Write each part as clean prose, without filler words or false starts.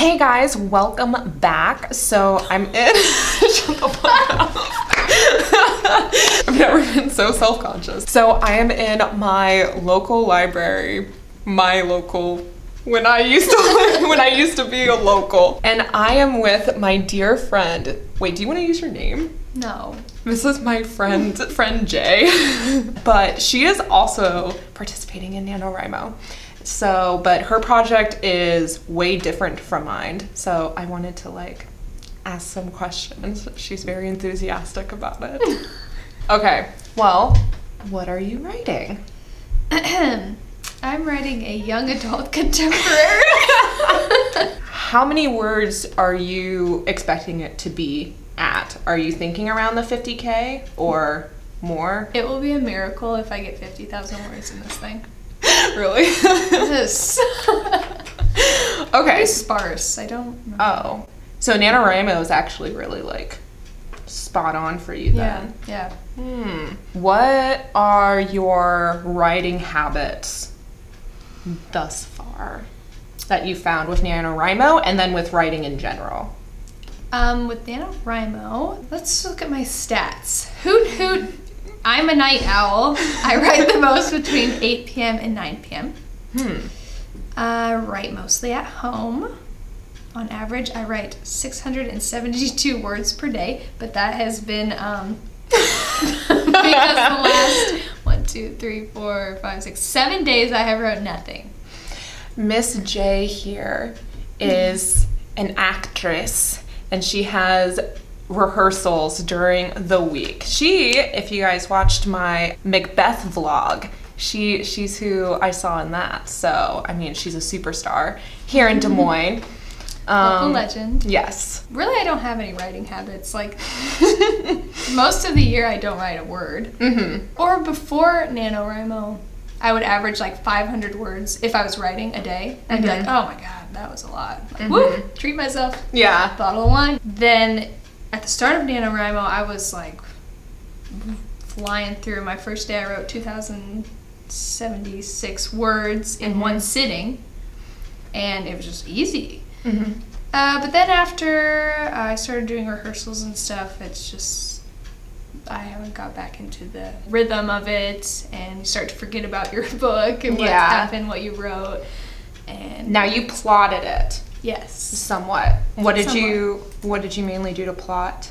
Hey guys, welcome back. So I'm in. Shut the fuck up. I've never been so self-conscious. So I am in my local library, when I used to be a local, and I am with my dear friend. Wait, do you want to use your name? No. This is my friend Jay, but she is also participating in NaNoWriMo. So, but her project is way different from mine. So I wanted to ask some questions. She's very enthusiastic about it. Okay, well, what are you writing? I'm writing a young adult contemporary. How many words are you expecting it to be at? Are you thinking around the 50K or more? It will be a miracle if I get 50,000 words in this thing. Really? Yes. Okay. It's sparse. I don't know. Oh. So NaNoWriMo is actually really spot on for you then. Yeah. What are your writing habits thus far that you found with NaNoWriMo and then with writing in general? With NaNoWriMo, let's look at my stats. Hoot hoot. I'm a night owl. I write the most between 8 p.m. and 9 p.m. I write mostly at home. On average, I write 672 words per day, but that has been because the last 7 days I have wrote nothing. Miss J here is an actress, and she has rehearsals during the week. She, if you guys watched my Macbeth vlog, she's who I saw in that. So, I mean, she's a superstar here in Des Moines. Local legend. Yes. Really, I don't have any writing habits. Most of the year, I don't write a word. Or before NaNoWriMo, I would average 500 words if I was writing a day. I'd be like, oh my god, that was a lot. Woo, treat myself. Yeah. Bottle of wine. Then at the start of NaNoWriMo, I was flying through. My first day, I wrote 2,076 words in one sitting, and it was just easy. But then after I started doing rehearsals and stuff, it's just, I haven't got back into the rhythm of it, and you start to forget about your book and what happened, what you wrote. And now you plotted it. Yes. Somewhat. What did you mainly do to plot?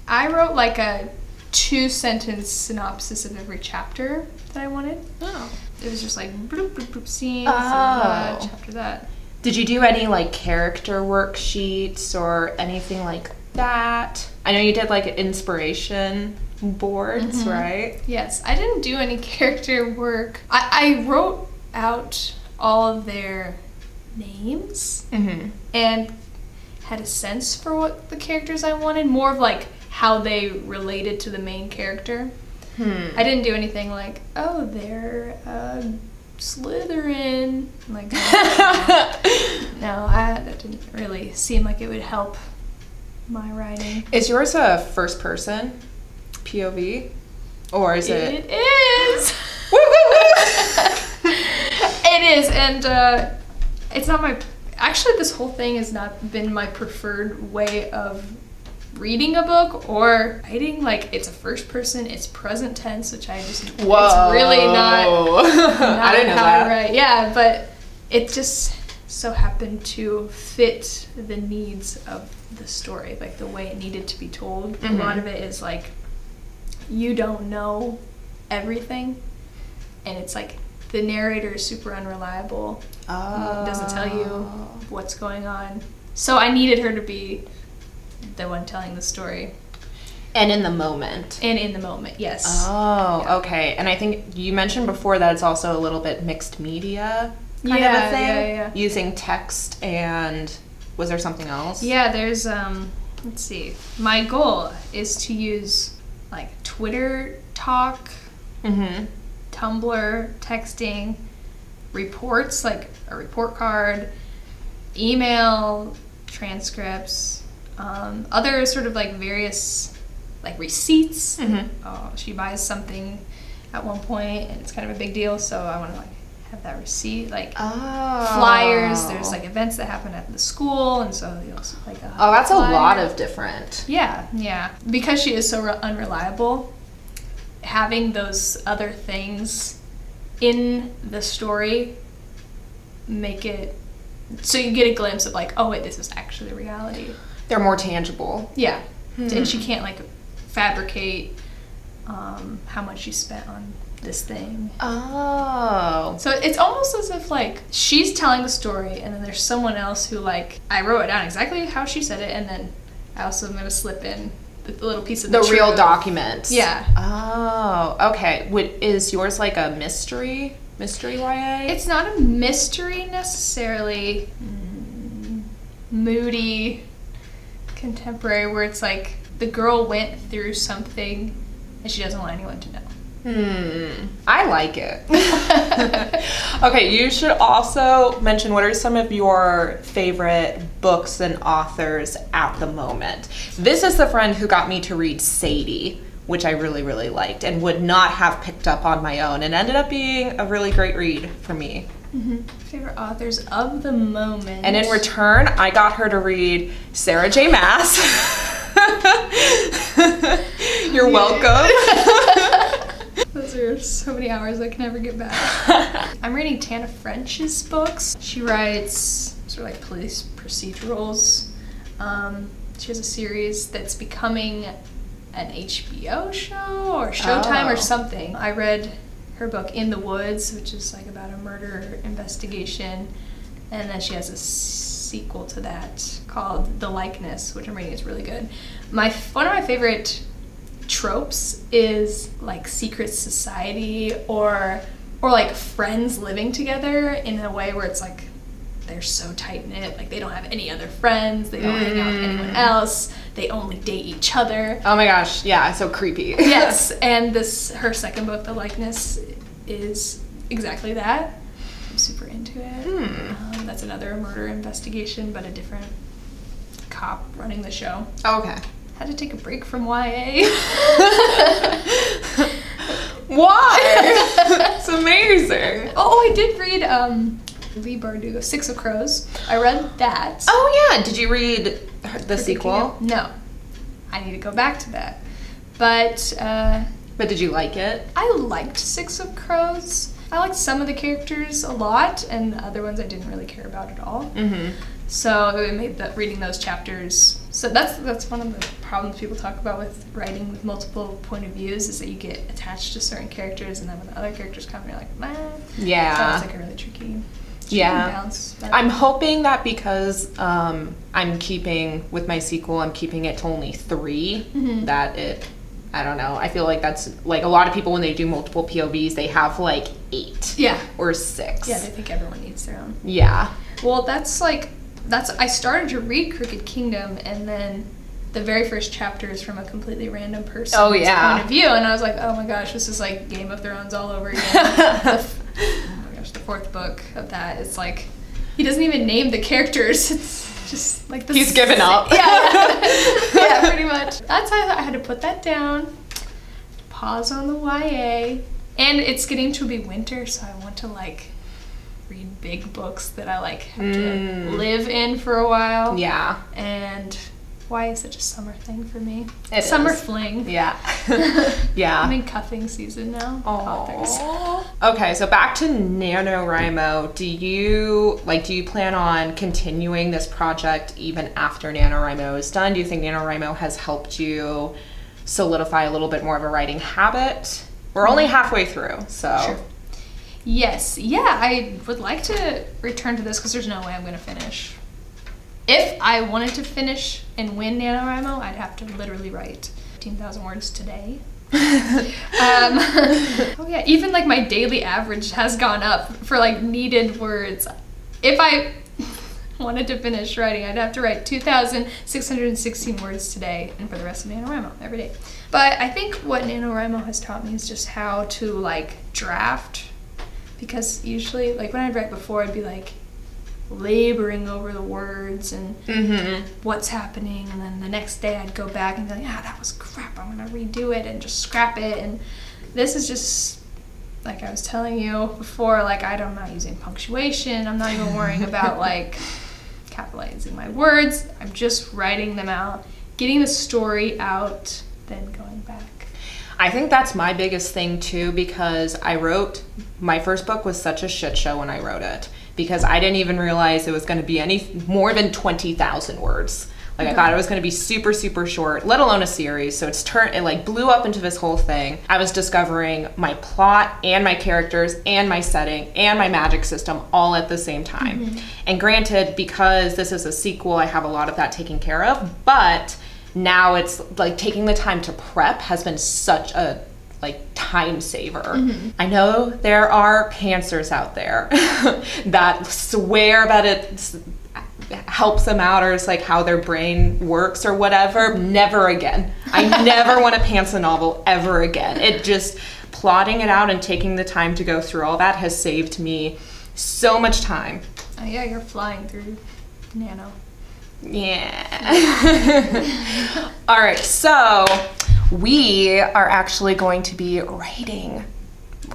I wrote a 2-sentence synopsis of every chapter that I wanted. Oh. It was just bloop, bloop, bloop scenes, chapter that. Did you do any character worksheets or anything like that? I know you did inspiration boards, right? Yes, I didn't do any character work. I wrote out all of their names and had a sense for what the characters I wanted, more of how they related to the main character. I didn't do anything oh, they're Slytherin. No, that didn't really seem like it would help my writing. Is yours a first person POV? Or is it? It is! It is, and it's not my... Actually, this whole thing has not been my preferred way of reading a book or writing. It's a first person, it's present tense, which I just... Whoa. It's really not I didn't know that. Right. Yeah, but it just so happened to fit the needs of the story, the way it needed to be told. A lot of it is you don't know everything, and it's the narrator is super unreliable. Doesn't tell you what's going on. So I needed her to be the one telling the story. And in the moment. And in the moment, yes. Oh, yeah. Okay. And I think you mentioned before that it's also a little bit mixed media kind of a thing. Yeah. Using text and... Was there something else? Yeah, there's, let's see. My goal is to use, Twitter talk, Tumblr texting, reports, a report card, email, transcripts, other sort of various receipts. She buys something at one point and it's kind of a big deal, so I want to have that receipt, like flyers. There's like events that happen at the school, and so you know, like that's flyer. A lot of different. Yeah. Because she is so unreliable, having those other things in the story make it so you get a glimpse of like, oh wait, this is actually reality. They're more tangible. Yeah. And she can't like fabricate how much she spent on this thing. Oh. So it's almost as if like she's telling the story and then there's someone else who like, I wrote it down exactly how she said it, and then I also am going to slip in the little piece of the real truth. document. Yeah. Oh, okay. Is yours like a mystery YA? It's not a mystery necessarily. Moody, contemporary, where it's like the girl went through something and she doesn't want anyone to know. I like it. Okay, you should also mention what are some of your favorite books and authors at the moment. This is the friend who got me to read Sadie, which I really, really liked and would not have picked up on my own, and ended up being a really great read for me. Favorite authors of the moment. And in return, I got her to read Sarah J. Maas. You're welcome. Those are so many hours I can never get back. I'm reading Tana French's books. She writes sort of like police procedurals. She has a series that's becoming an HBO show or Showtime or something. I read her book In the Woods, which is like about a murder investigation, and then she has a sequel to that called The Likeness, which I'm reading. Is really good. One of my favorite tropes is like secret society or like friends living together in a way where it's like they're so tight-knit, like they don't have any other friends, they don't hang out with anyone else, they only date each other. Oh my gosh, yeah, so creepy. Yes, and her second book, The Likeness, is exactly that. I'm super into it. That's another murder investigation, but a different cop running the show. Oh, okay. Had to take a break from YA. Why? It's amazing. Oh, I did read Lee Bardugo, Six of Crows. I read that. Oh yeah, did you read the sequel? No. I need to go back to that. But did you like it? I liked Six of Crows. I liked some of the characters a lot, and the other ones I didn't really care about at all. So it made reading those chapters. So that's one of the problems people talk about with writing with multiple point of views, is that you get attached to certain characters, and then when the other characters come, you're like, man. Yeah. So it's like a really tricky balance. I'm hoping that because I'm keeping, with my sequel, I'm keeping it to only 3, that it, I don't know, I feel like that's, like a lot of people when they do multiple POVs, they have like 8 or 6. Yeah, they think everyone needs their own. Yeah. Well, I started to read Crooked Kingdom, and then the very first chapter is from a completely random person's point of view, and I was like, oh my gosh, this is like Game of Thrones all over again. The 4th book of that, it's like, he doesn't even name the characters, it's just like he's given up. Yeah, pretty much. That's how I had to put that down, pause on the YA, and it's getting to be winter, so I want to like read big books that I like have to live in for a while. Yeah. And YA is such a summer thing for me. Summer fling. Yeah. Yeah. I'm in cuffing season now. Authors. Okay, so back to NaNoWriMo. Do you plan on continuing this project even after NaNoWriMo is done? Do you think NaNoWriMo has helped you solidify a little bit more of a writing habit? We're only halfway through, so. Sure. Yes. Yeah, I would like to return to this because there's no way I'm going to finish. If I wanted to finish and win NaNoWriMo, I'd have to literally write 15,000 words today. Oh yeah, even like my daily average has gone up for like needed words. If I wanted to finish writing, I'd have to write 2,616 words today and for the rest of NaNoWriMo every day. But I think what NaNoWriMo has taught me is just how to like draft, because usually like when I'd write before, I'd be like laboring over the words and what's happening, and then the next day I'd go back and be like, that was crap, I'm gonna redo it and just scrap it. And this is just like I was telling you before, like I'm not using punctuation. I'm not even worrying about like capitalizing my words. I'm just writing them out, getting the story out, then going back. I think that's my biggest thing too, because my first book was such a shit show when I wrote it, because I didn't even realize it was going to be any more than 20,000 words. Like, I thought it was going to be super, super short, let alone a series. So it like blew up into this whole thing. I was discovering my plot and my characters and my setting and my magic system all at the same time. And granted, because this is a sequel, I have a lot of that taken care of, but now it's like taking the time to prep has been such a like time saver. I know there are pantsers out there that swear that it helps them out, or it's like how their brain works or whatever. Never again. I never want to pants a novel ever again. It just, plotting it out and taking the time to go through all that has saved me so much time. Oh yeah, you're flying through Nano. Yeah. All right, so we are actually going to be writing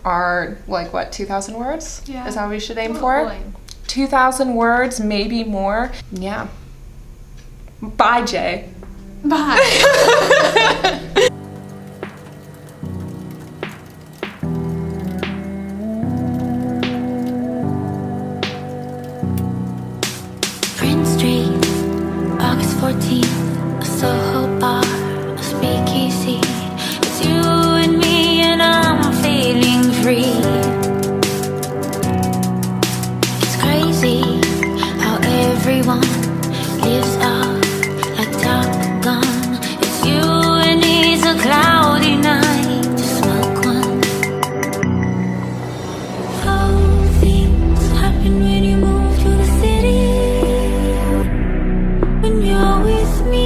our, like, what, 2,000 words? Yeah. Is that what we should aim Oh, for? boy. 2,000 words, maybe more. Yeah. Bye, Jay. Bye. Prince Street, August 14th, a Soho bar, a speakeasy. It's you and me and I'm feeling free. It's crazy how everyone lives up like Top Gun. It's you and it's a cloudy night to smoke one. How things happen when you move to the city. When you're with me